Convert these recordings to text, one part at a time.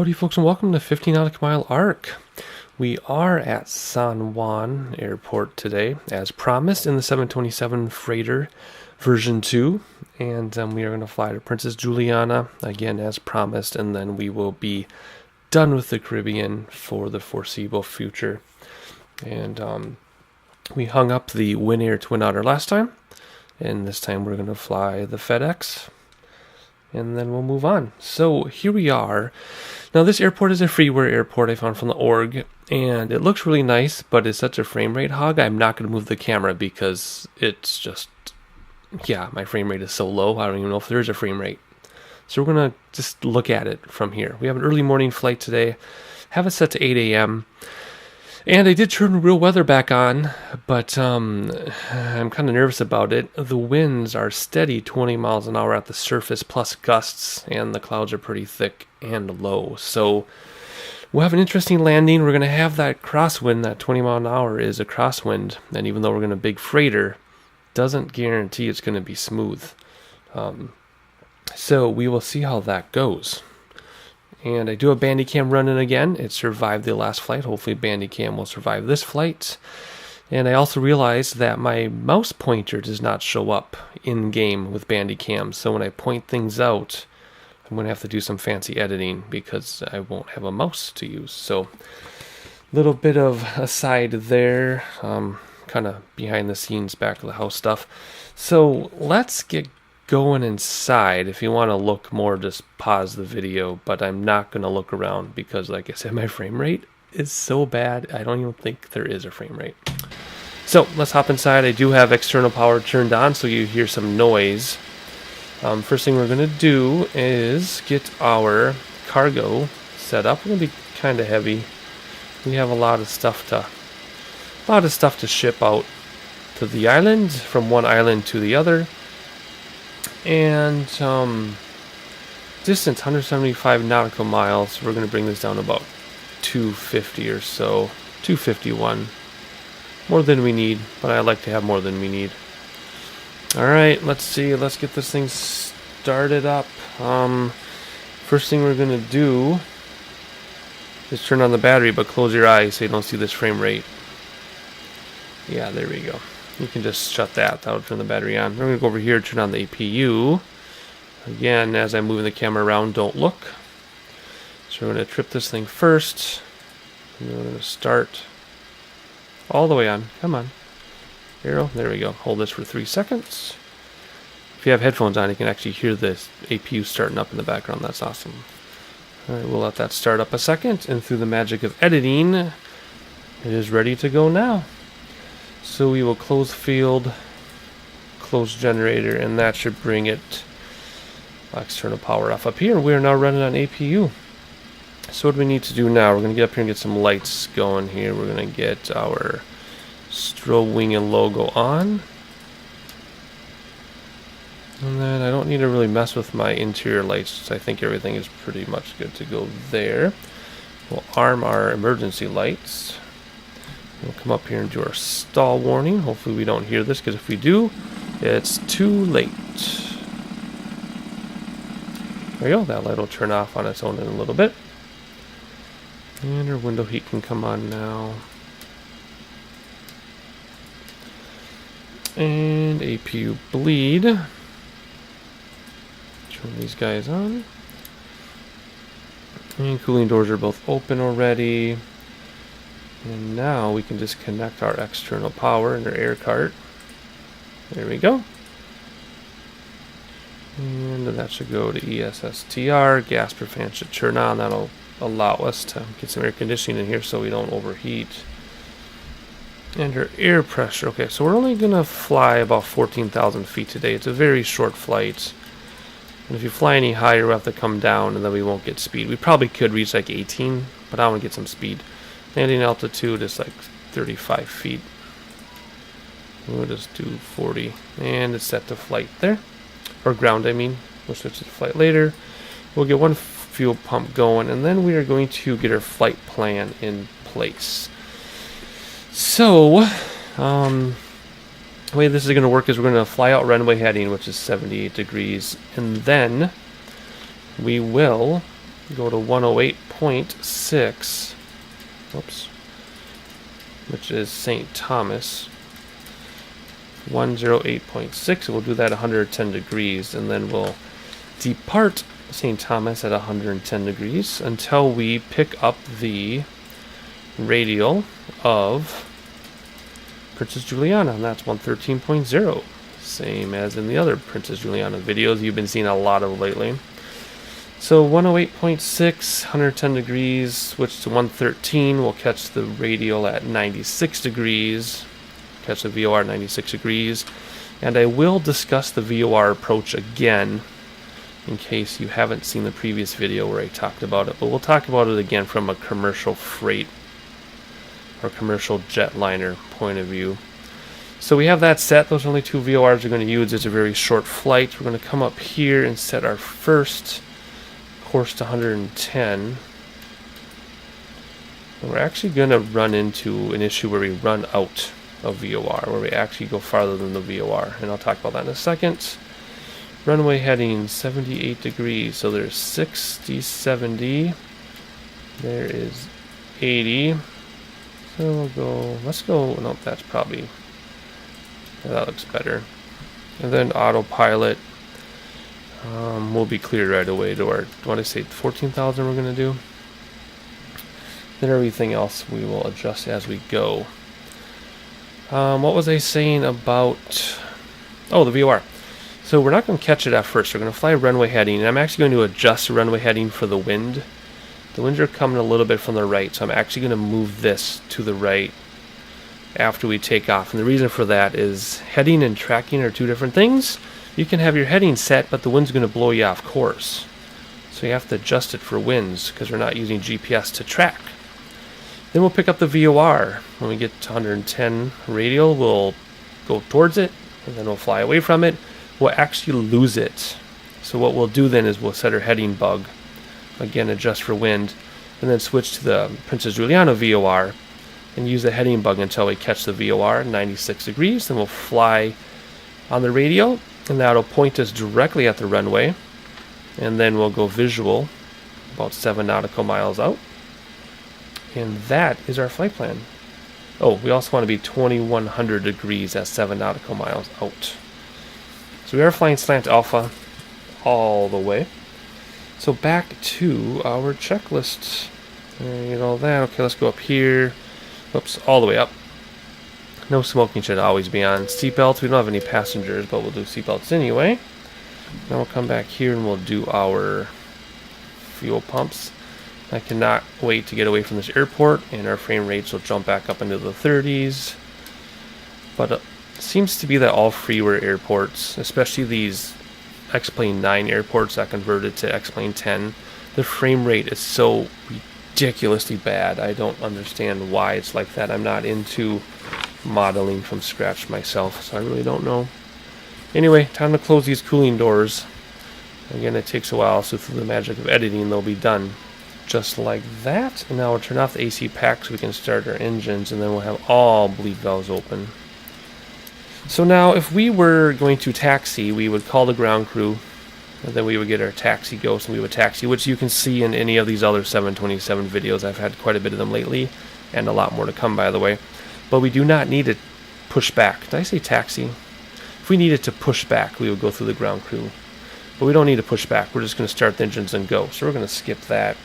Howdy folks and welcome to 15 Nautical Mile Arc. We are at San Juan Airport today as promised in the 727 Freighter version 2, and we are going to fly to Princess Juliana again as promised, and then we will be done with the Caribbean for the foreseeable future. And we hung up the Win Air Twin Otter last time, and this time we're going to fly the FedEx, and then we'll move on. So here we are. Now this airport is a freeware airport I found from the org, and it looks really nice, but it's such a frame rate hog. I'm not going to move the camera because it's just, my frame rate is so low. I don't even know if there is a frame rate. So we're going to just look at it from here. We have an early morning flight today. Have it set to 8 a.m. And I did turn real weather back on, but I'm kind of nervous about it. The winds are steady 20 miles an hour at the surface plus gusts, and the clouds are pretty thick and low. So we'll have an interesting landing. We're going to have that crosswind. That 20 mile an hour is a crosswind, and even though we're going to big freighter, doesn't guarantee it's going to be smooth. So we will see how that goes. And I do have Bandicam running again. It survived the last flight. Hopefully Bandicam will survive this flight. And I also realized that my mouse pointer does not show up in-game with Bandicam. So when I point things out, I'm going to have to do some fancy editing because I won't have a mouse to use. So a little bit of aside there. Kind of behind the scenes, back of the house stuff. So let's get going inside. If you want to look more, just pause the video, but I'm not going to look around because, like I said, my frame rate is so bad I don't even think there is a frame rate. So let's hop inside. I do have external power turned on, so you hear some noise. First thing we're going to do is get our cargo set up. We're going to be kind of heavy. We have a lot of stuff to ship out to the island, from one island to the other. And distance 175 nautical miles. We're going to bring this down about 250 or so, 251. More than we need, but I like to have more than we need. All right, let's see. Let's get this thing started up. First thing we're going to do is turn on the battery, but close your eyes so you don't see this frame rate. Yeah, there we go. You can just shut that. That'll turn the battery on. We're going to go over here, turn on the APU. Again, as I'm moving the camera around, don't look. So we're going to trip this thing first. And then we're going to start all the way on. Come on. Arrow. There we go. Hold this for 3 seconds. If you have headphones on, you can actually hear this APU starting up in the background. That's awesome. All right, we'll let that start up a second. And through the magic of editing, it is ready to go now. So we will close field, close generator, and that should bring it external power off up here. We are now running on APU. So what do we need to do now? We're going to get up here and get some lights going here. We're going to get our strobe wing and logo on. And then I don't need to really mess with my interior lights. I think everything is pretty much good to go there. We'll arm our emergency lights. We'll come up here and do our stall warning. Hopefully we don't hear this, because if we do, it's too late. There we go. That light will turn off on its own in a little bit. And our window heat can come on now. And APU bleed. Turn these guys on. And cooling doors are both open already. And now we can just connect our external power and our air cart. There we go. And that should go to ESSTR. Gas per fan should turn on. That'll allow us to get some air conditioning in here so we don't overheat. And our air pressure. Okay, so we're only going to fly about 14,000 feet today. It's a very short flight. And if you fly any higher, we'll have to come down, and then we won't get speed. We probably could reach like 18, but I want to get some speed. Landing altitude is like 35 feet. We'll just do 40. And it's set to flight there. Or ground, I mean. We'll switch to flight later. We'll get one fuel pump going, and then we are going to get our flight plan in place. So, the way this is going to work is we're going to fly out runway heading, which is 78 degrees. And then we will go to 108.6, whoops, which is St. Thomas. 108.6, we'll do that 110 degrees, and then we'll depart St. Thomas at 110 degrees until we pick up the radial of Princess Juliana, and that's 113.0, same as in the other Princess Juliana videos you've been seeing a lot of lately. So 108.6, 110 degrees, switch to 113, we'll catch the radial at 96 degrees, catch the VOR at 96 degrees, and I will discuss the VOR approach again in case you haven't seen the previous video where I talked about it, but we'll talk about it again from a commercial freight or commercial jetliner point of view. So we have that set. Those are only two VORs we're going to use. It's a very short flight. We're going to come up here and set our first course to 110. And we're actually going to run into an issue where we run out of VOR, where we actually go farther than the VOR, and I'll talk about that in a second. Runway heading 78 degrees, so there's 60, 70, there is 80, so we'll go, let's go, nope, that's probably, that looks better. And then autopilot will be cleared right away to our, what did I say, 14,000 we're going to do. Then everything else we will adjust as we go. What was I saying about, oh, the VOR. So we're not going to catch it at first. We're going to fly runway heading, and I'm actually going to adjust the runway heading for the wind. The winds are coming a little bit from the right, so I'm actually going to move this to the right after we take off. And the reason for that is heading and tracking are two different things. You can have your heading set, but the wind's going to blow you off course. So you have to adjust it for winds because we're not using GPS to track. Then we'll pick up the VOR. When we get to 110 radial, we'll go towards it, and then we'll fly away from it. We'll actually lose it. So what we'll do then is we'll set our heading bug, again adjust for wind, and then switch to the Princess Juliana VOR and use the heading bug until we catch the VOR at 96 degrees. Then we'll fly on the radio, and that'll point us directly at the runway, and then we'll go visual about 7 nautical miles out. And that is our flight plan. Oh, we also want to be 2100 degrees at 7 nautical miles out. So we are flying slant alpha all the way. So back to our checklist. Get all that. Okay, let's go up here. Oops, all the way up. No smoking should always be on. Seatbelts, we don't have any passengers, but we'll do seatbelts anyway. Now we'll come back here and we'll do our fuel pumps. I cannot wait to get away from this airport, and our frame rates will jump back up into the 30s. But it seems to be that all freeware airports, especially these X-Plane 9 airports that converted to X-Plane 10, the frame rate is so ridiculously bad. I don't understand why it's like that. I'm not into modeling from scratch myself, so I really don't know. Anyway, time to close these cooling doors. Again, it takes a while, so through the magic of editing, they'll be done. Just like that. And now we'll turn off the AC pack so we can start our engines, and then we'll have all bleed valves open. So now if we were going to taxi, we would call the ground crew, and then we would get our taxi ghost and we would taxi, which you can see in any of these other 727 videos. I've had quite a bit of them lately, and a lot more to come, by the way. But we do not need to push back. Did I say taxi? If we needed to push back, we would go through the ground crew. But we don't need to push back. We're just going to start the engines and go. So we're going to skip that.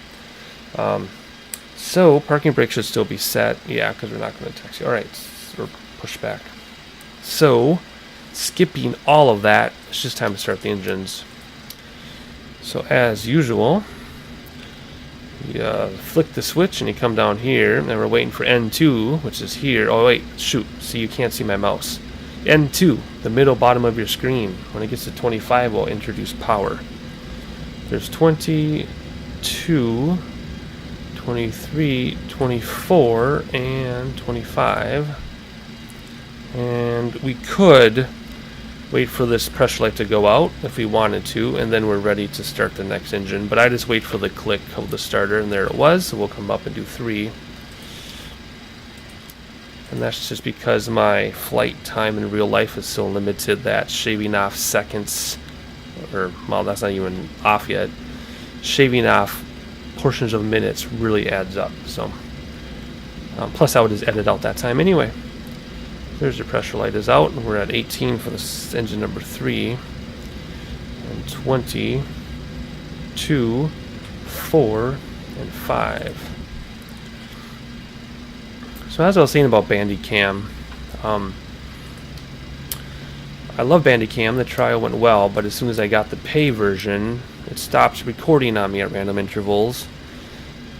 So parking brake should still be set. Yeah, because we're not going to taxi. Alright, so we're push back. So, skipping all of that, it's just time to start the engines. So as usual, you flick the switch and you come down here, and we're waiting for N2, which is here. Oh wait, shoot, see, you can't see my mouse. N2, the middle bottom of your screen. When it gets to 25, we'll introduce power. There's 22, 23, 24, and 25. And we could wait for this pressure light to go out if we wanted to, and then we're ready to start the next engine. But I just wait for the click of the starter, and there it was. So we'll come up and do 3. And that's just because my flight time in real life is so limited that shaving off seconds, or, well, that's not even off yet, shaving off portions of minutes really adds up. So plus I would just edit out that time anyway. There's the pressure light is out, and we're at 18 for this engine number 3, and 20, 2, 4, and 5. So as I was saying about Bandicam, I love Bandicam. The trial went well, but as soon as I got the pay version, it stops recording on me at random intervals,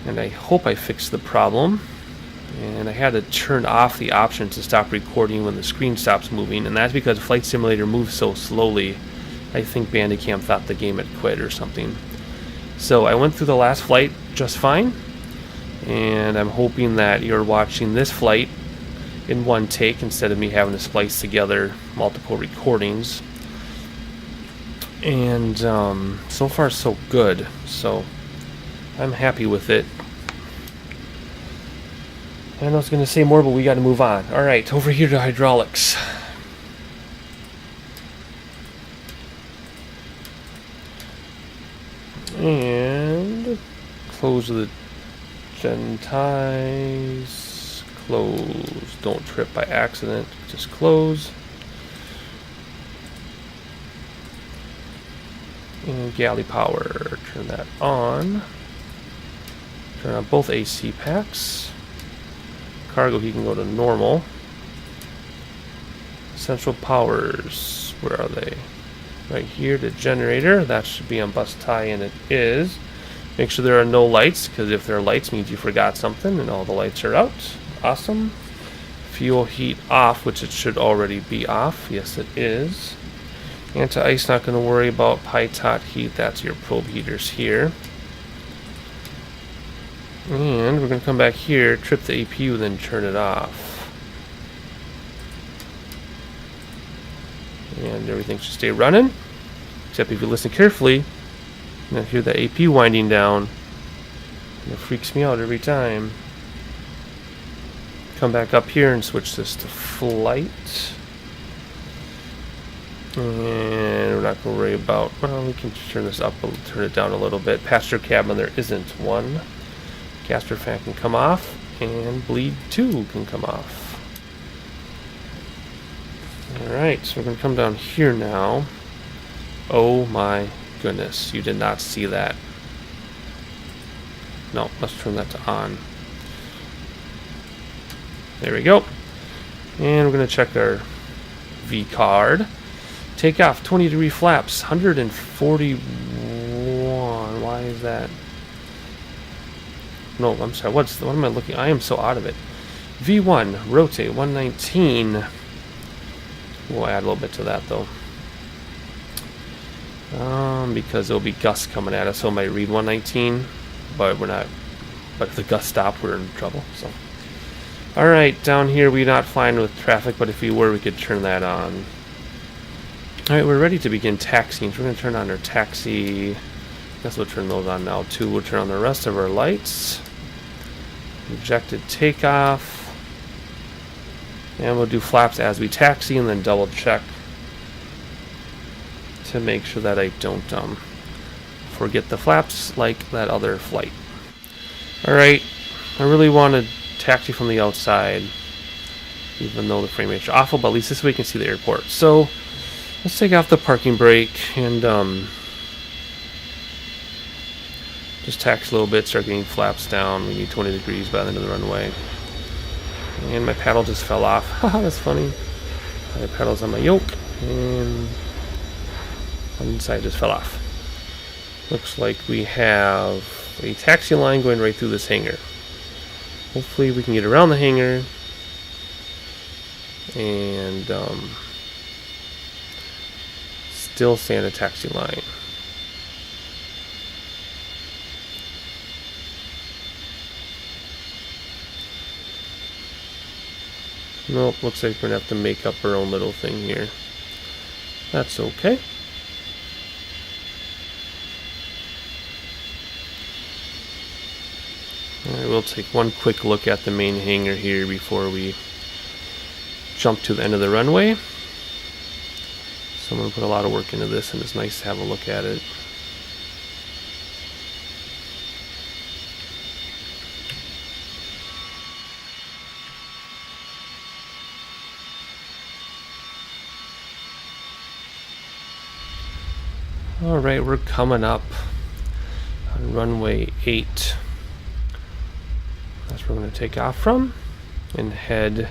and I hope I fixed the problem. And I had to turn off the option to stop recording when the screen stops moving, and that's because Flight Simulator moves so slowly. I think Bandicam thought the game had quit or something. So I went through the last flight just fine, and I'm hoping that you're watching this flight in one take instead of me having to splice together multiple recordings. And so far so good, so I'm happy with it. I was going to say more, but we got to move on. Alright, over here to hydraulics. And close the gen ties. Close. Don't trip by accident. Just close. And galley power. Turn that on. Turn on both AC packs. Cargo, he can go to normal. Central powers, where are they? Right here, the generator. That should be on bus tie, and it is. Make sure there are no lights, because if there are lights, means you forgot something, and all the lights are out. Awesome. Fuel heat off, which it should already be off. Yes, it is. Anti-ice, not going to worry about. Pitot heat, that's your probe heaters here. And we're going to come back here, trip the APU, then turn it off. And everything should stay running. Except if you listen carefully, you're going to hear the APU winding down. And it freaks me out every time. Come back up here and switch this to flight. And we're not going to worry about, well, we can turn this up, we'll turn it down a little bit. Passenger cabin, there isn't one. Caster fan can come off, and bleed 2 can come off. Alright, so we're going to come down here now. Oh my goodness, you did not see that. No, let's turn that to on. There we go. And we're going to check our V card. Take off 20-degree flaps, 141. Why is that? No, I'm sorry. What am I looking? I am so out of it. V1, rotate 119. We'll add a little bit to that though. Because there'll be gusts coming at us, so it might read 119, but we're not. But if the gusts stop, we're in trouble. So, all right, down here we're not flying with traffic, but if we were, we could turn that on. All right, we're ready to begin taxiing. So we're going to turn on our taxi. I guess we'll turn those on now too. We'll turn on the rest of our lights. Ejected takeoff. And we'll do flaps as we taxi, and then double check to make sure that I don't forget the flaps like that other flight. Alright, I really want to taxi from the outside, even though the frame rate's awful, but at least this way we can see the airport. So let's take off the parking brake and just taxi a little bit, start getting flaps down. We need 20 degrees by the end of the runway. And my paddle just fell off. Haha, that's funny. My paddle's on my yoke, and one side just fell off. Looks like we have a taxi line going right through this hangar. Hopefully we can get around the hangar and still stay on a taxi line. Nope, looks like we're going to have to make up our own little thing here. That's okay. Alright, we'll take one quick look at the main hangar here before we jump to the end of the runway. Someone put a lot of work into this, and it's nice to have a look at it. Alright, we're coming up on runway 8. That's where we're going to take off from and head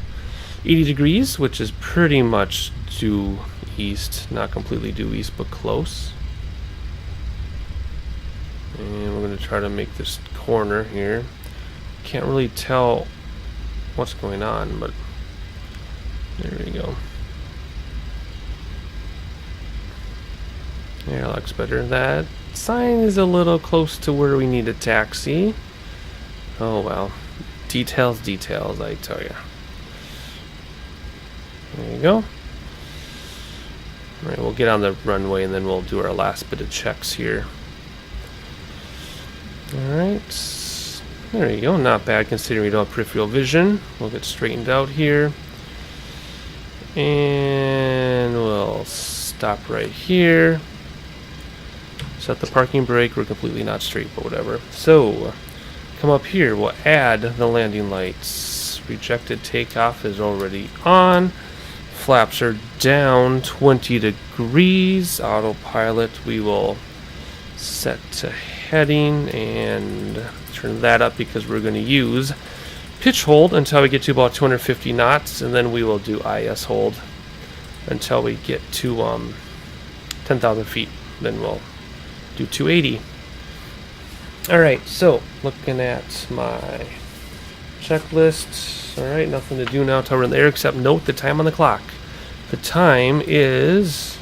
80 degrees, which is pretty much due east. Not completely due east, but close. And we're going to try to make this corner here. Can't really tell what's going on, but there we go. There, looks better. That sign is a little close to where we need a taxi. Oh well. Details, details, I tell you. There you go. Alright, we'll get on the runway and then we'll do our last bit of checks here. Alright. There you go. Not bad considering we don't have peripheral vision. We'll get straightened out here. And we'll stop right here. Set the parking brake. We're completely not straight, but whatever. So, come up here. We'll add the landing lights. Rejected takeoff is already on. Flaps are down 20 degrees. Autopilot we will set to heading and turn that up because we're going to use pitch hold until we get to about 250 knots, and then we will do IS hold until we get to 10,000 feet. Then we'll do 280. Alright, so looking at my checklist. Alright, nothing to do now until we're in the air except note the time on the clock. The time is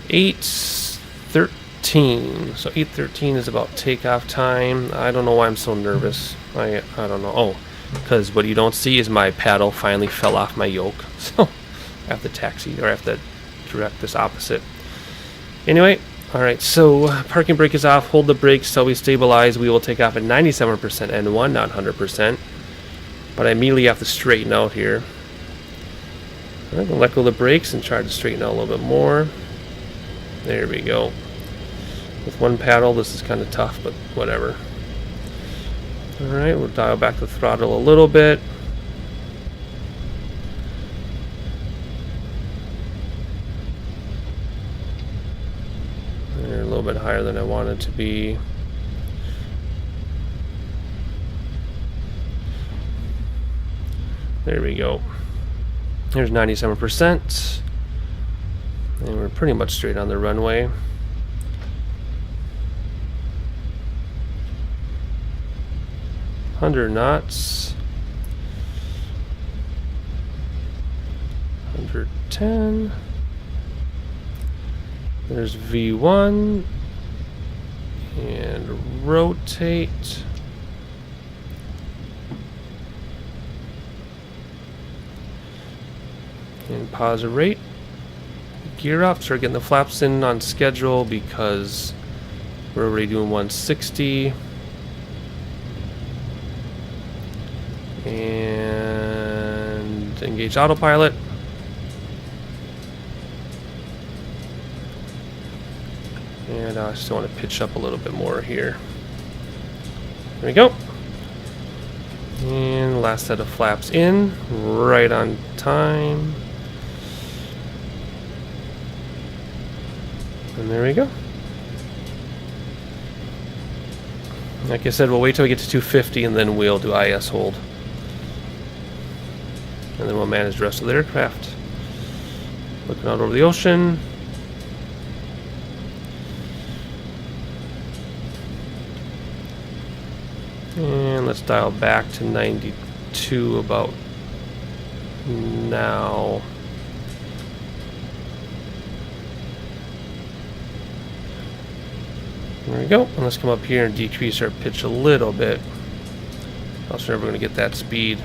8:13. So 8:13 is about takeoff time. I don't know why I'm so nervous. I don't know. Oh, because what you don't see is my paddle finally fell off my yoke. So I have to taxi, or I have to direct this opposite. Anyway, alright, so parking brake is off. Hold the brakes till we stabilize. We will take off at 97% N1, not 100%. But I immediately have to straighten out here. I'm going to let go of the brakes and try to straighten out a little bit more. There we go. With one paddle, this is kind of tough, but whatever. Alright, we'll dial back the throttle a little bit. They're a little bit higher than I want it to be. There we go. Here's 97%. And we're pretty much straight on the runway. Hundred knots. 110. There's V1. And rotate. And pause rate. Gear up. Start getting the flaps in on schedule because we're already doing 160. And engage autopilot. And I still want to pitch up a little bit more here. There we go. And last set of flaps in, right on time. And there we go. Like I said, we'll wait till we get to 250 and then we'll do IS hold. And then we'll manage the rest of the aircraft. Looking out over the ocean. And let's dial back to 92 about now. There we go. And let's come up here and decrease our pitch a little bit. Else we're never going to get that speed.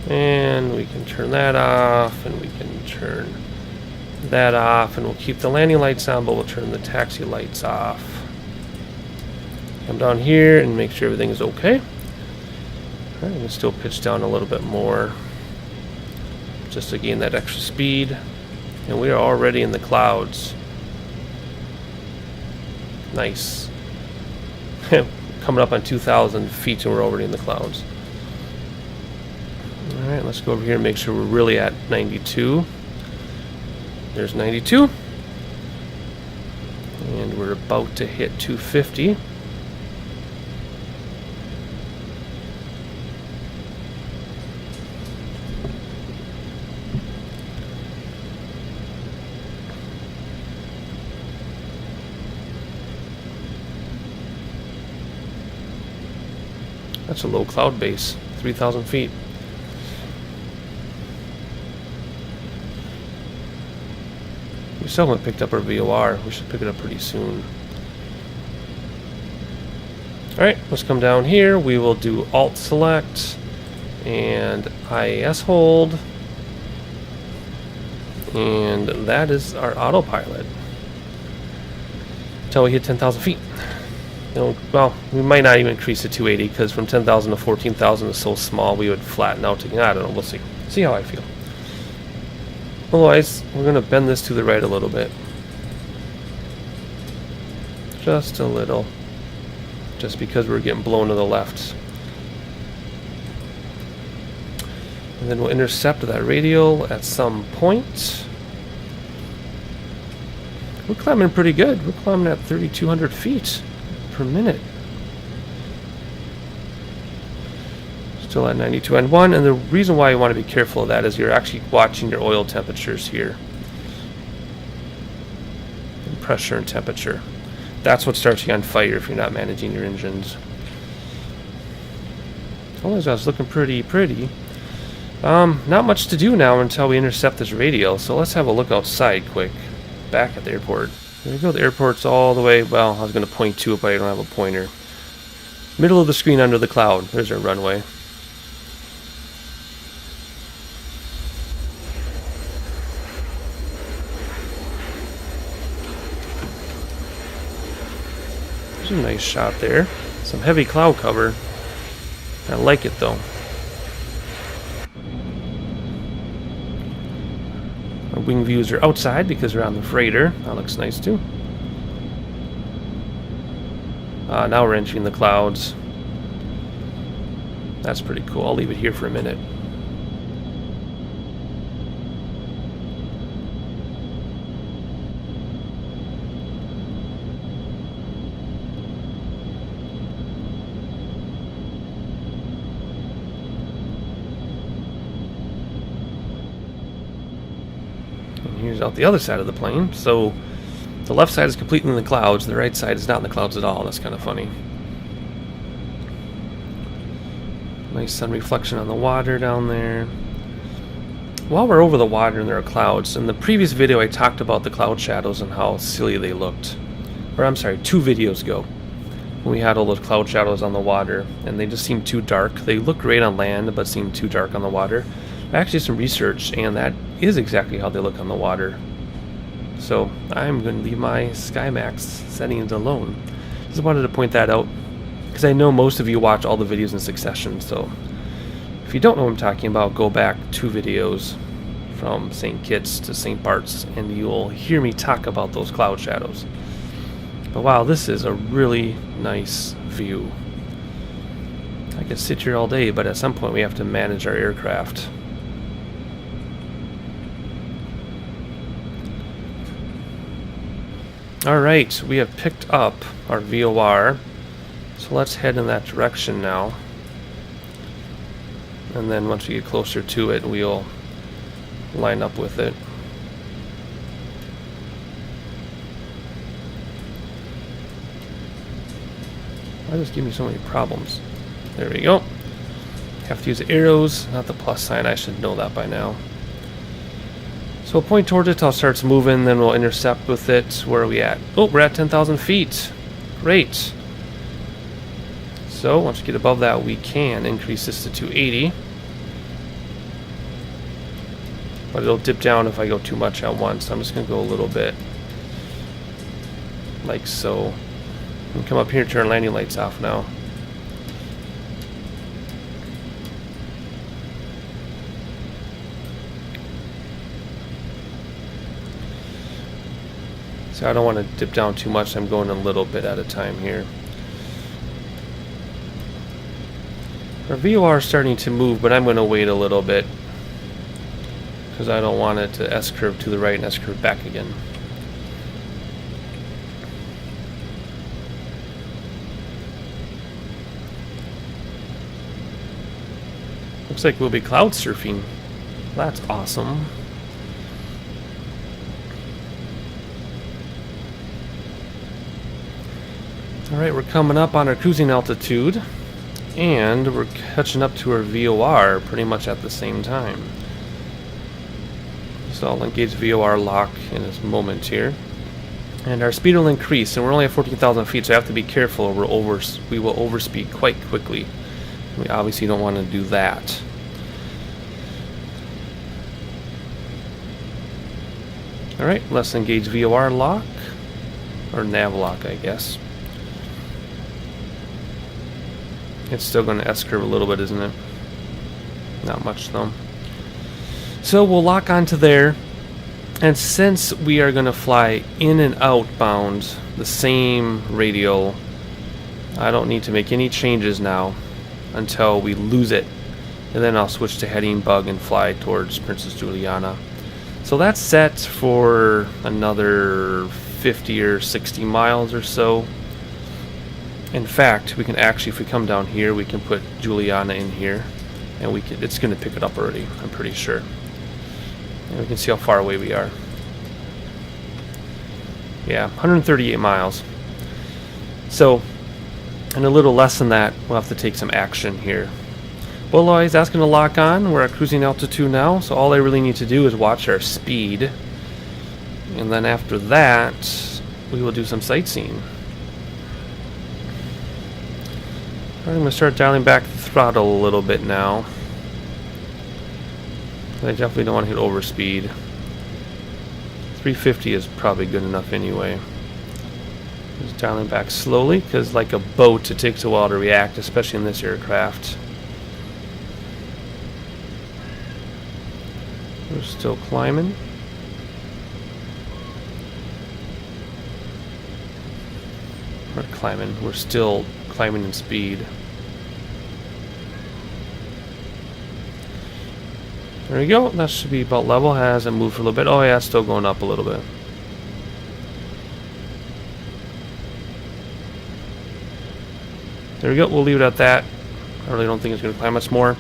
And we can turn that off, and we can turn that off, and we'll keep the landing lights on, but we'll turn the taxi lights off. Come down here and make sure everything is okay. Alright, we can still pitch down a little bit more just to gain that extra speed. And we are already in the clouds. Nice. Coming up on 2,000 feet and we're already in the clouds. Alright, let's go over here and make sure we're really at 92. There's 92. and we're about to hit 250. That's a low cloud base, 3,000 feet. We still haven't picked up our VOR. We should pick it up pretty soon. Alright, let's come down here. We will do Alt Select and IAS hold. And that is our autopilot. Until we hit 10,000 feet. Well, we might not even increase to 280 because from 10,000 to 14,000 is so small we would flatten out. I don't know, we'll see. See how I feel. Otherwise, we're going to bend this to the right a little bit. Just a little. Just because we're getting blown to the left. And then we'll intercept that radial at some point. We're climbing pretty good. We're climbing at 3,200 feet per minute. Still at 92.1, and the reason why you want to be careful of that is you're actually watching your oil temperatures here. And pressure and temperature. That's what starts you on fire if you're not managing your engines. Otherwise, that's looking pretty. Not much to do now until we intercept this radial, so let's have a look outside quick. Back at the airport. There we go, the airport's all the way, well, I was going to point to it, but I don't have a pointer. Middle of the screen under the cloud. There's our runway. There's a nice shot there. Some heavy cloud cover. I like it though. Our wing views are outside because we're on the freighter. That looks nice too. Now we're entering the clouds. That's pretty cool. I'll leave it here for a minute. Here's out the other side of the plane. So the left side is completely in the clouds, the right side is not in the clouds at all. That's kind of funny. Nice sun reflection on the water down there. While we're over the water and there are clouds, in the previous video I talked about the cloud shadows and how silly they looked. Or I'm sorry, 2 videos ago, when we had all those cloud shadows on the water and they just seemed too dark. They look great on land but seem too dark on the water. I actually did some research and that is exactly how they look on the water. So I'm going to leave my SkyMaxx settings alone. Just wanted to point that out because I know most of you watch all the videos in succession. So if you don't know what I'm talking about, go back 2 videos from St. Kitts to St. Bart's and you'll hear me talk about those cloud shadows. But wow, this is a really nice view. I could sit here all day, but at some point we have to manage our aircraft. Alright, we have picked up our VOR, so let's head in that direction now. And then once we get closer to it, we'll line up with it. Why does this give me so many problems? There we go. Have to use the arrows, not the plus sign. I should know that by now. So we'll point towards it till it starts moving, then we'll intercept with it. Where are we at? Oh, we're at 10,000 feet. Great. So once we get above that, we can increase this to 280. But it'll dip down if I go too much at once. So I'm just going to go a little bit. Like so. And come up here and turn landing lights off now. So I don't want to dip down too much. I'm going a little bit at a time here. Our VOR is starting to move, but I'm going to wait a little bit because I don't want it to S-curve to the right and S-curve back again. Looks like we'll be cloud surfing. That's awesome. Alright, we're coming up on our cruising altitude, and we're catching up to our VOR pretty much at the same time. So I'll engage VOR lock in this moment here. And our speed will increase, and we're only at 14,000 feet, so I have to be careful, or we will overspeed quite quickly. We obviously don't want to do that. Alright, let's engage VOR lock, or nav lock, I guess. It's still going to S-curve a little bit, isn't it? Not much, though. So we'll lock onto there. And since we are going to fly in and outbound the same radial, I don't need to make any changes now until we lose it. And then I'll switch to heading bug and fly towards Princess Juliana. So that's set for another 50 or 60 miles or so. In fact, we can actually, if we come down here, we can put Juliana in here, and it's going to pick it up already, I'm pretty sure. And we can see how far away we are. Yeah, 138 miles. So, in a little less than that, we'll have to take some action here. Bullseye is asking to lock on. We're at cruising altitude now, so all I really need to do is watch our speed. And then after that, we will do some sightseeing. I'm going to start dialing back the throttle a little bit now. I definitely don't want to hit overspeed. 350 is probably good enough anyway. Just dialing back slowly, because like a boat, it takes a while to react, especially in this aircraft. We're still climbing. We're still climbing in speed. There we go. That should be about level. Hasn't moved for a little bit. Oh yeah, it's still going up a little bit. There we go. We'll leave it at that. I really don't think it's going to climb much more.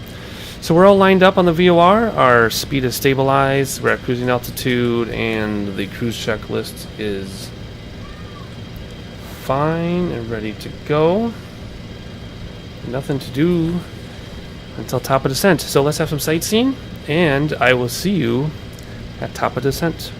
So we're all lined up on the VOR. Our speed is stabilized. We're at cruising altitude, and the cruise checklist is fine and ready to go. Nothing to do until top of descent. So let's have some sightseeing, and I will see you at top of descent.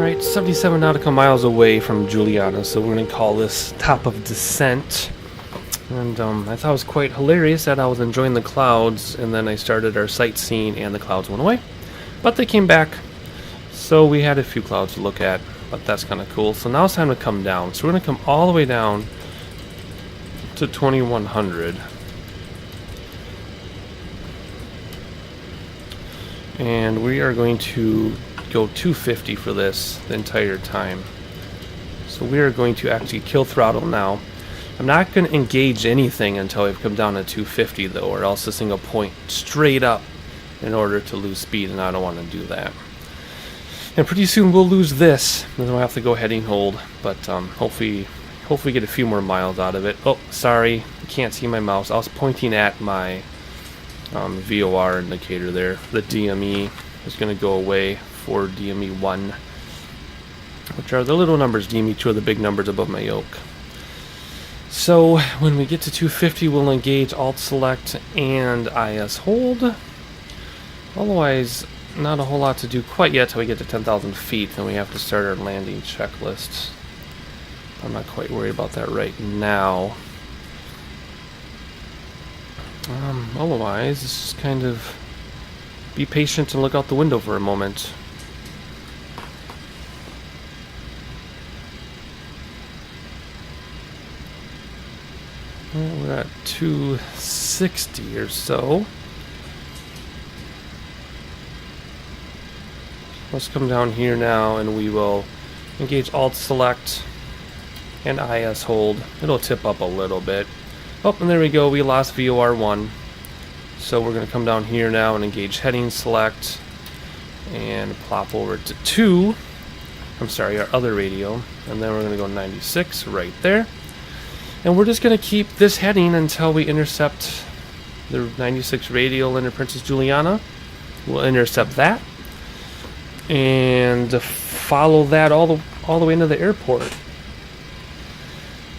Alright, 77 nautical miles away from Juliana, so we're going to call this top of descent. And I thought it was quite hilarious that I was enjoying the clouds, and then I started our sightseeing and the clouds went away. But they came back, so we had a few clouds to look at, but that's kind of cool. So now it's time to come down. So we're going to come all the way down to 2100. And we are going to go 250 for this the entire time. So we are going to actually kill throttle now. I'm not going to engage anything until we've come down to 250 though, or else this thing will point straight up in order to lose speed, and I don't want to do that. And pretty soon we'll lose this, and then we'll have to go heading hold, but hopefully get a few more miles out of it. Oh, sorry, you can't see my mouse. I was pointing at my VOR indicator there. The DME is going to go away for DME 1, which are the little numbers. DME 2 are the big numbers above my yoke. So when we get to 250, we'll engage Alt Select and IS Hold. Otherwise, not a whole lot to do quite yet till we get to 10,000 feet. Then we have to start our landing checklist. I'm not quite worried about that right now. Otherwise, just kind of be patient and look out the window for a moment. Well, we're at 260 or so. Let's come down here now and we will engage Alt Select and IS Hold. It'll tip up a little bit. Oh, and there we go, we lost VOR 1. So we're going to come down here now and engage Heading Select and plop over to 2. I'm sorry, our other radio. And then we're going to go 96 right there. And we're just going to keep this heading until we intercept the 96 radial into Princess Juliana. We'll intercept that and follow that all the way into the airport.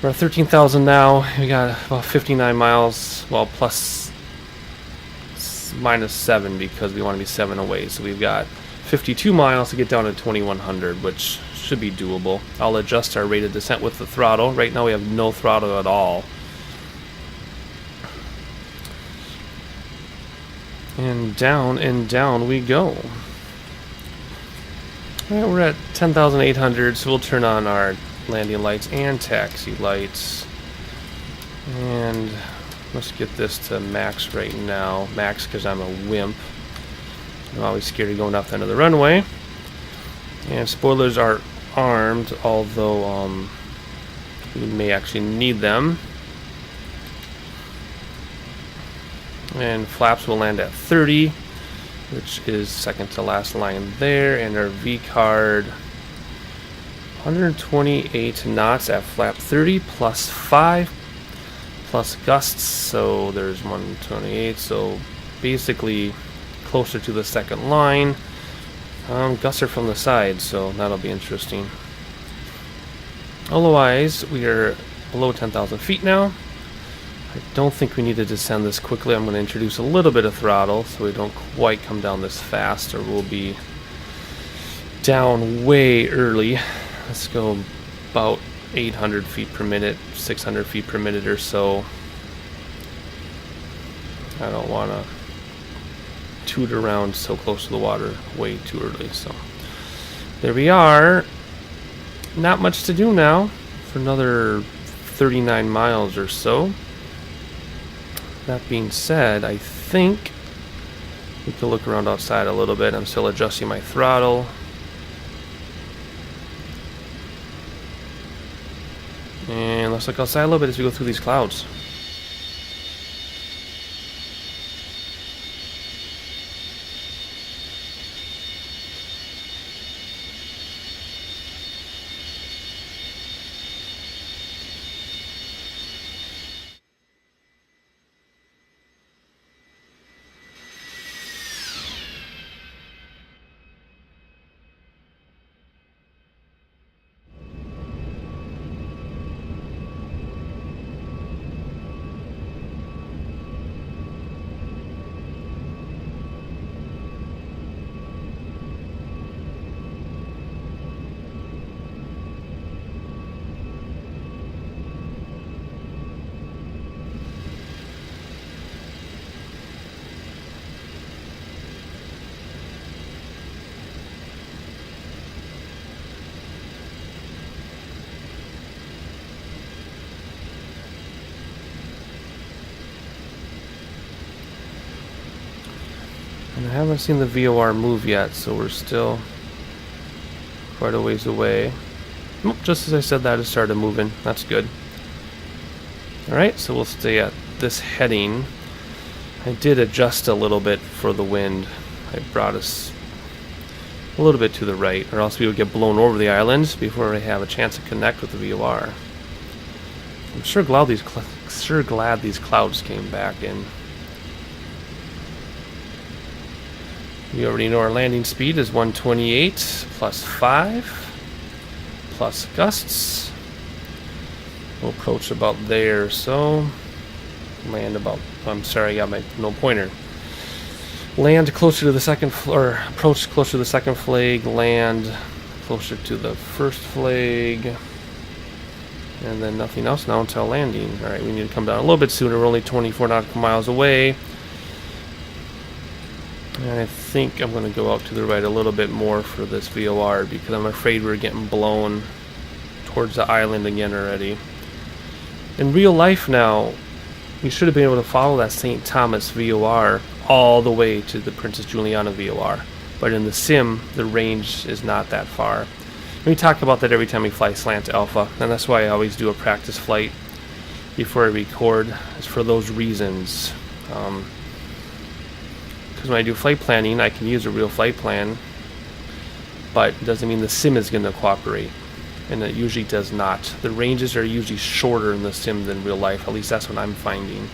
We're at 13,000 now. We got about 59 miles, well, minus 7 because we want to be 7 away. So we've got 52 miles to get down to 2100, which should be doable. I'll adjust our rate of descent with the throttle. Right now we have no throttle at all. And down we go. Alright, we're at 10,800, so we'll turn on our landing lights and taxi lights. And let's get this to max right now. Max because I'm a wimp. I'm always scared of going off the end of the runway. And spoilers are armed, although we may actually need them. And flaps will land at 30, which is second to last line there. And our V card, 128 knots at flap 30 plus 5 plus gusts, so there's 128, so basically closer to the second line. Gusts are from the side, so that'll be interesting. Otherwise, we are below 10,000 feet now. I don't think we need to descend this quickly. I'm going to introduce a little bit of throttle so we don't quite come down this fast, or we'll be down way early. Let's go about 800 feet per minute, 600 feet per minute or so. I don't want to toot around so close to the water way too early. So there we are. Not much to do now for another 39 miles or so. That being said, I think we can look around outside a little bit. I'm still adjusting my throttle. And let's look outside a little bit as we go through these clouds. And I haven't seen the VOR move yet, so we're still quite a ways away. Oh, just as I said that, it started moving. That's good. Alright, so we'll stay at this heading. I did adjust a little bit for the wind. I brought us a little bit to the right, or else we would get blown over the island before we have a chance to connect with the VOR. I'm sure glad these clouds came back in. We already know our landing speed is 128 plus 5 plus gusts. We'll approach about there, so land about, I'm sorry, I got my no pointer. Land closer to the second, or approach closer to the second flag, land closer to the first flag, and then nothing else now until landing. Alright, we need to come down a little bit sooner. We're only 24 nautical miles away. And I think I'm going to go out to the right a little bit more for this VOR because I'm afraid we're getting blown towards the island again already. In real life now, we should have been able to follow that St. Thomas VOR all the way to the Princess Juliana VOR. But in the sim, the range is not that far. We talk about that every time we fly slant alpha, and that's why I always do a practice flight before I record. It's for those reasons. Because when I do flight planning, I can use a real flight plan, but it doesn't mean the sim is going to cooperate, and it usually does not. The ranges are usually shorter in the sim than real life, at least that's what I'm finding.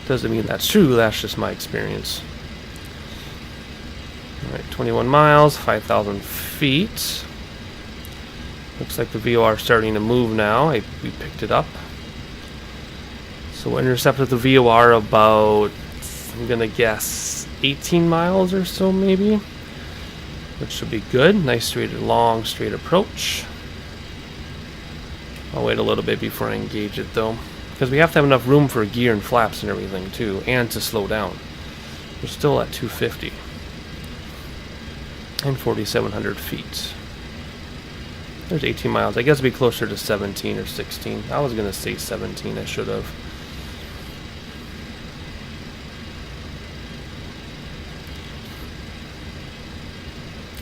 Doesn't mean that's true, that's just my experience. Alright, 21 miles, 5,000 feet. Looks like the VOR is starting to move now. We picked it up. So we'll intercept with the VOR about, I'm gonna guess 18 miles or so maybe, which should be good. Nice long straight approach. I'll wait a little bit before I engage it though, because we have to have enough room for gear and flaps and everything too, and to slow down. We're still at 250 and 4,700 feet. There's 18 miles. I guess it'd be closer to 17 or 16. I was gonna say 17. I should have.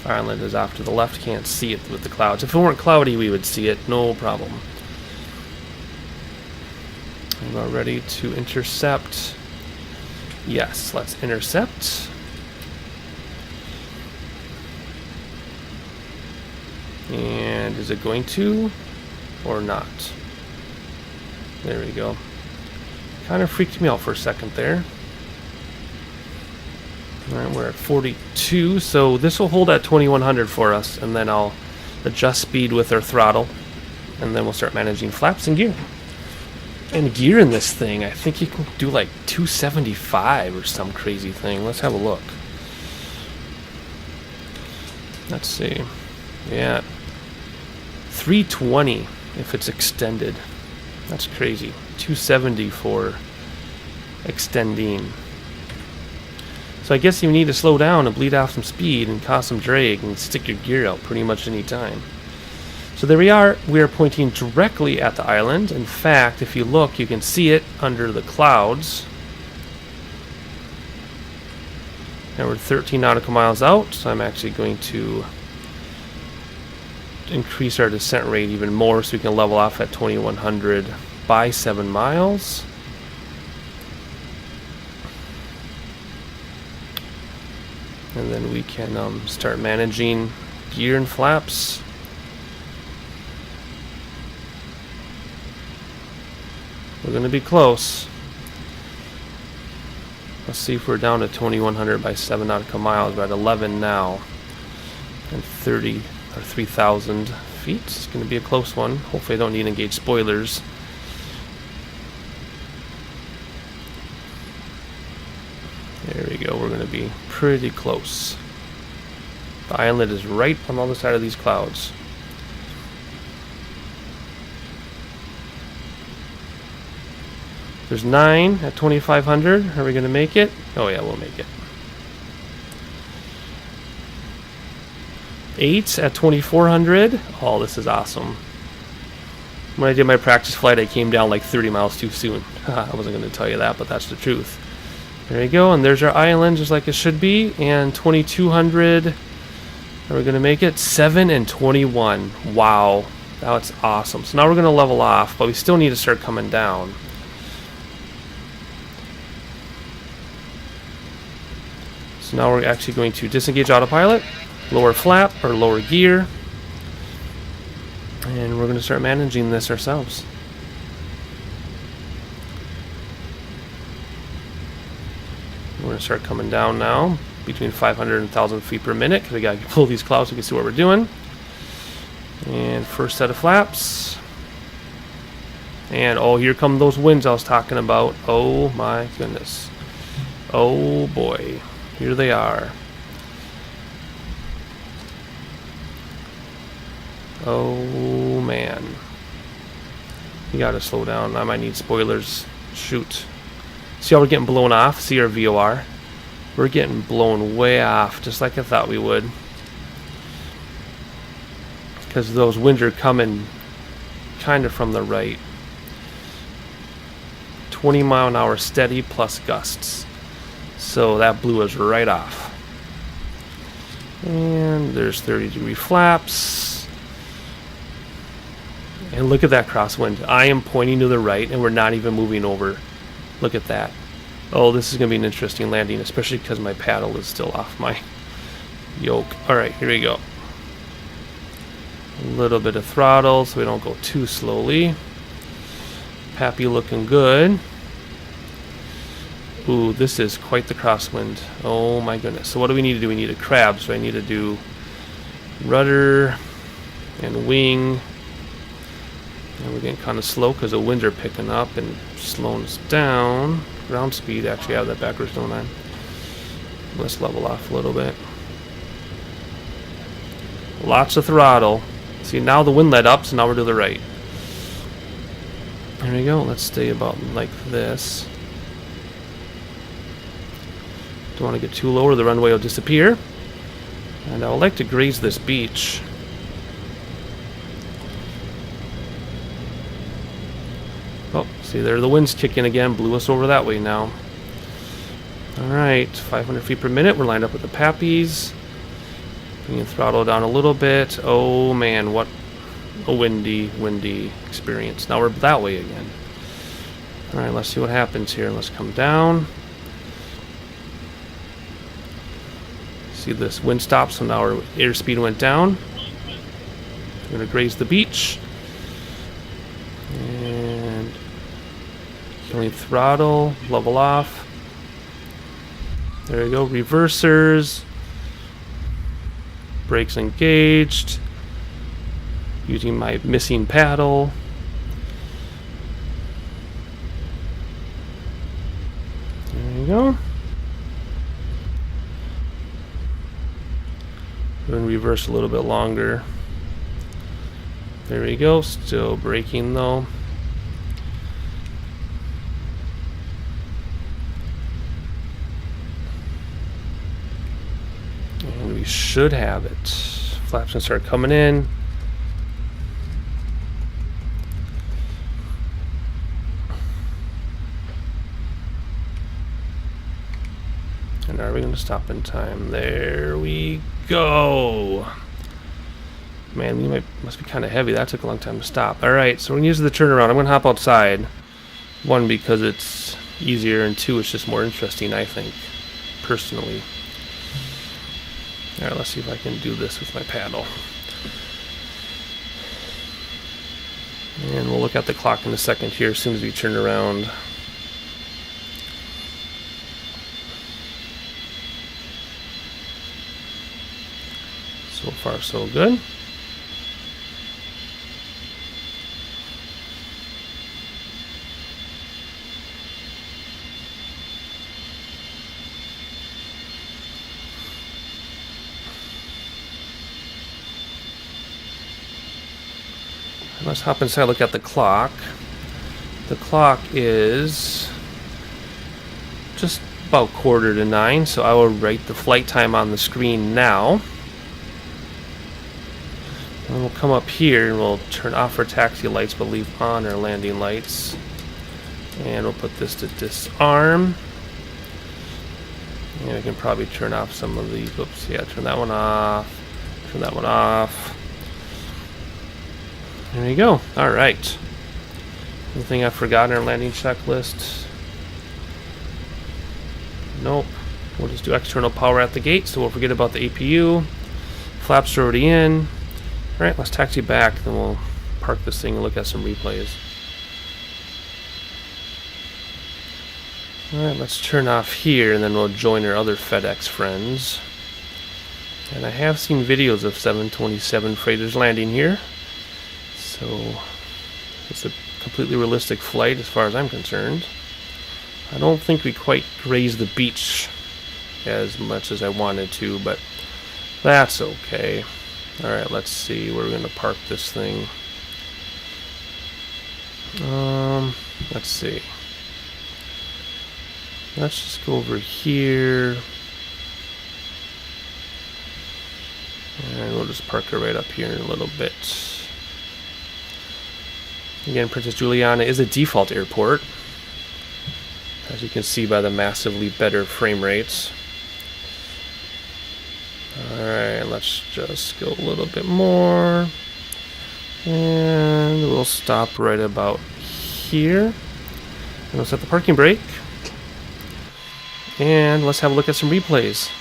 Island is off to the left. Can't see it with the clouds. If it weren't cloudy, we would see it. No problem. I'm about ready to intercept. Yes, let's intercept. And is it going to or not? There we go. Kind of freaked me out for a second there. Alright, we're at 42, so this will hold at 2100 for us, and then I'll adjust speed with our throttle, and then we'll start managing flaps and gear. And gear in this thing, I think you can do like 275 or some crazy thing. Let's have a look. Let's see. Yeah. 320 if it's extended. That's crazy. 270 for extending. So I guess you need to slow down and bleed off some speed and cause some drag and stick your gear out pretty much any time. So there we are. We are pointing directly at the island. In fact, if you look, you can see it under the clouds. Now we're 13 nautical miles out, so I'm actually going to increase our descent rate even more so we can level off at 2100 by 7 miles. And then we can start managing gear and flaps. We're going to be close. Let's see if we're down to 2100 by 7 nautical miles. We're at 11 now. And 30 or 3,000 feet. It's going to be a close one. Hopefully I don't need to engage spoilers. There we go. We're going to be pretty close. The island is right on the other side of these clouds. There's 9 at 2,500. Are we going to make it? Oh yeah, we'll make it. 8 at 2,400. Oh, this is awesome. When I did my practice flight, I came down like 30 miles too soon. I wasn't going to tell you that, but that's the truth. There you go, and there's our island just like it should be. And 2200. Are we going to make it? 7 and 21. Wow. That's awesome. So now we're going to level off, but we still need to start coming down. So now we're actually going to disengage autopilot, lower flap or lower gear, and we're going to start managing this ourselves. We're going to start coming down now, between 500 and 1,000 feet per minute, because we got to pull these clouds so we can see what we're doing. And first set of flaps. And oh, here come those winds I was talking about. Oh my goodness. Oh boy. Here they are. Oh man. You gotta slow down. I might need spoilers. Shoot. See how we're getting blown off? See our VOR? We're getting blown way off, just like I thought we would. Because those winds are coming kind of from the right. 20 mile an hour steady plus gusts. So that blew us right off. And there's 30-degree flaps. And look at that crosswind. I am pointing to the right and we're not even moving over. Look at that. Oh, this is going to be an interesting landing, especially because my paddle is still off my yoke. Alright, here we go. A little bit of throttle so we don't go too slowly. Pappy looking good. Ooh, this is quite the crosswind. Oh my goodness. So what do we need to do? We need a crab. So I need to do rudder and wing. And we're getting kind of slow because the winds are picking up and slowing us down. Ground speed. Actually, I have that backwards, don't I? Let's level off a little bit. Lots of throttle. See, now the wind let up, so now we're to the right. There we go. Let's stay about like this. Don't want to get too low or the runway will disappear. And I would like to graze this beach. Oh, see there, the wind's kicking again. Blew us over that way now. Alright, 500 feet per minute. We're lined up with the Pappies. Bringing the throttle down a little bit. Oh man, what a windy experience. Now we're that way again. Alright, let's see what happens here. Let's come down. See this wind stop, so now our airspeed went down. We're going to graze the beach. And killing throttle, level off. There we go, reversers. Brakes engaged. Using my missing paddle. There you go. We're going to reverse a little bit longer. There we go. Still braking though. And we should have it. Flaps can start coming in. And are we going to stop in time? There we go. Man, we must be kind of heavy. That took a long time to stop. Alright, so we're going to use the turnaround. I'm going to hop outside. One, because it's easier, and two, it's just more interesting, I think, personally. Alright, let's see if I can do this with my paddle. And we'll look at the clock in a second here as soon as we turn around. So far, so good. Let's hop inside, look at the clock. The clock is just about 8:45, so I will write the flight time on the screen now. And we'll come up here and we'll turn off our taxi lights but leave on our landing lights. And we'll put this to disarm. And we can probably turn off some of these. Oops, yeah, turn that one off. Turn that one off. There you go. All right. Anything I forgot in our landing checklist? Nope. We'll just do external power at the gate, so we'll forget about the APU. Flaps are already in. All right, let's taxi back, then we'll park this thing and look at some replays. All right, let's turn off here, and then we'll join our other FedEx friends. And I have seen videos of 727 freighters landing here, so it's a completely realistic flight as far as I'm concerned. I don't think we quite grazed the beach as much as I wanted to, but that's okay. Alright, let's see where we're going to park this thing. Let's see. Let's just go over here. And we'll just park her right up here in a little bit. Again, Princess Juliana is a default airport, as you can see by the massively better frame rates. Alright, let's just go a little bit more. And we'll stop right about here. And we'll set the parking brake. And let's have a look at some replays.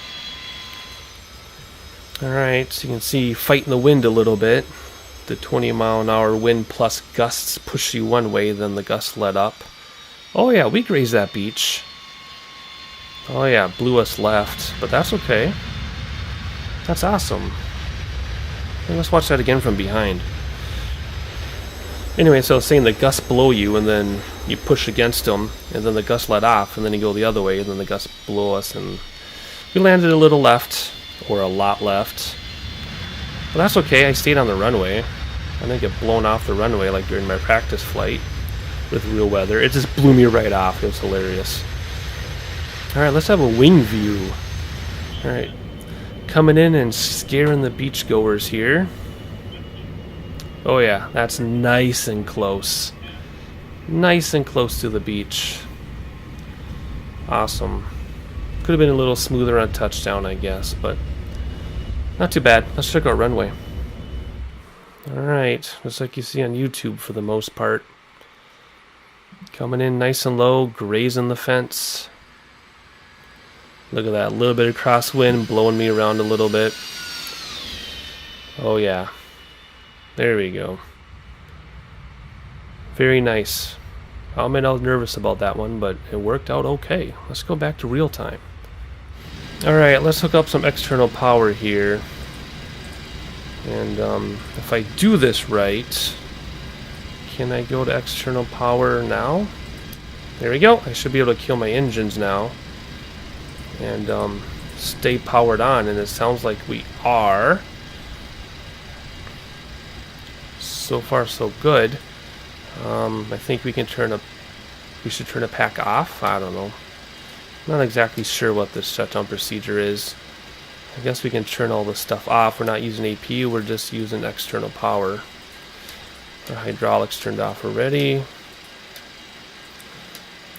Alright, so you can see fighting the wind a little bit. The 20-mile-an-hour wind plus gusts push you one way, then the gusts let up. Oh yeah, we grazed that beach. Oh yeah, blew us left, but that's okay. That's awesome. And let's watch that again from behind. Anyway, so it's saying the gusts blow you, and then you push against them, and then the gusts let off, and then you go the other way, and then the gusts blow us, and we landed a little left, or a lot left. But that's okay, I stayed on the runway. I didn't get blown off the runway like during my practice flight with real weather. It just blew me right off. It was hilarious. Alright, let's have a wing view. Alright. Coming in and scaring the beachgoers here. Oh yeah, that's nice and close. Nice and close to the beach. Awesome. Could have been a little smoother on touchdown, I guess, but not too bad. Let's check our runway. Alright, just like you see on YouTube for the most part. Coming in nice and low, grazing the fence. Look at that, a little bit of crosswind blowing me around a little bit. Oh yeah. There we go. Very nice. I'll admit I was nervous about that one, but it worked out okay. Let's go back to real time. Alright, let's hook up some external power here. And if I do this right, can I go to external power now? There we go. I should be able to kill my engines now. And stay powered on, and it sounds like we are. So far so good. I think we should turn a pack off. I don't know. Not exactly sure what this shutdown procedure is. I guess we can turn all this stuff off. We're not using APU, we're just using external power. Our hydraulics turned off already.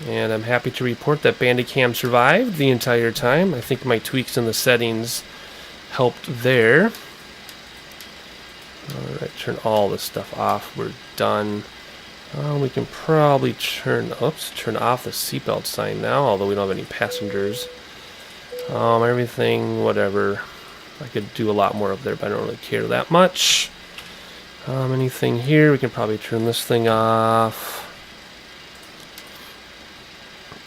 And I'm happy to report that Bandicam survived the entire time. I think my tweaks in the settings helped there. Alright, turn all this stuff off. We're done. We can probably turn off the seatbelt sign now, although we don't have any passengers. Everything, whatever. I could do a lot more up there, but I don't really care that much. Anything here, we can probably turn this thing off.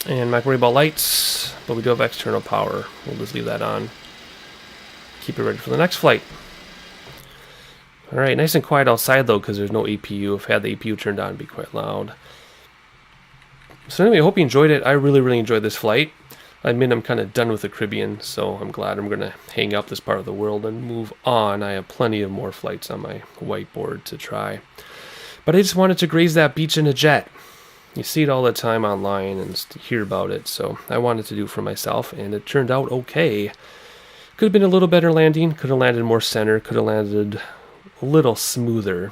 And not worry about lights, but we do have external power. We'll just leave that on. Keep it ready for the next flight. Alright, nice and quiet outside though, because there's no APU. If I had the APU turned on, it'd be quite loud. So anyway, I hope you enjoyed it. I really enjoyed this flight. I admit I'm kind of done with the Caribbean, so I'm glad I'm going to hang up this part of the world and move on. I have plenty of more flights on my whiteboard to try. But I just wanted to graze that beach in a jet. You see it all the time online and hear about it, so I wanted to do it for myself, and it turned out okay. Could have been a little better landing, could have landed more center, could have landed a little smoother,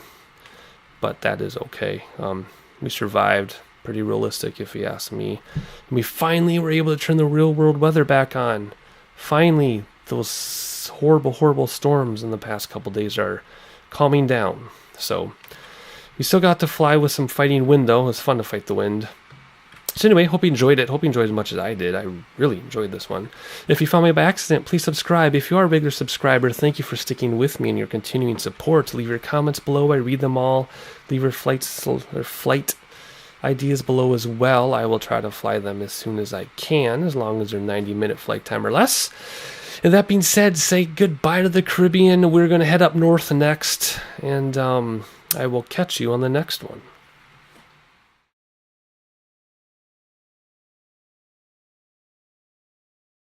but that is okay. We survived pretty realistic if you ask me. And we finally were able to turn the real world weather back on. Finally, those horrible storms in the past couple days are calming down. So we still got to fly with some fighting wind, though. It was fun to fight the wind. So anyway, hope you enjoyed it. Hope you enjoyed as much as I did. I really enjoyed this one. If you found me by accident, please subscribe. If you are a regular subscriber, thank you for sticking with me and your continuing support. Leave your comments below. I read them all. Leave your flight ideas below as well. I will try to fly them as soon as I can, as long as they're 90-minute flight time or less. And that being said, say goodbye to the Caribbean. We're going to head up north next, and I will catch you on the next one.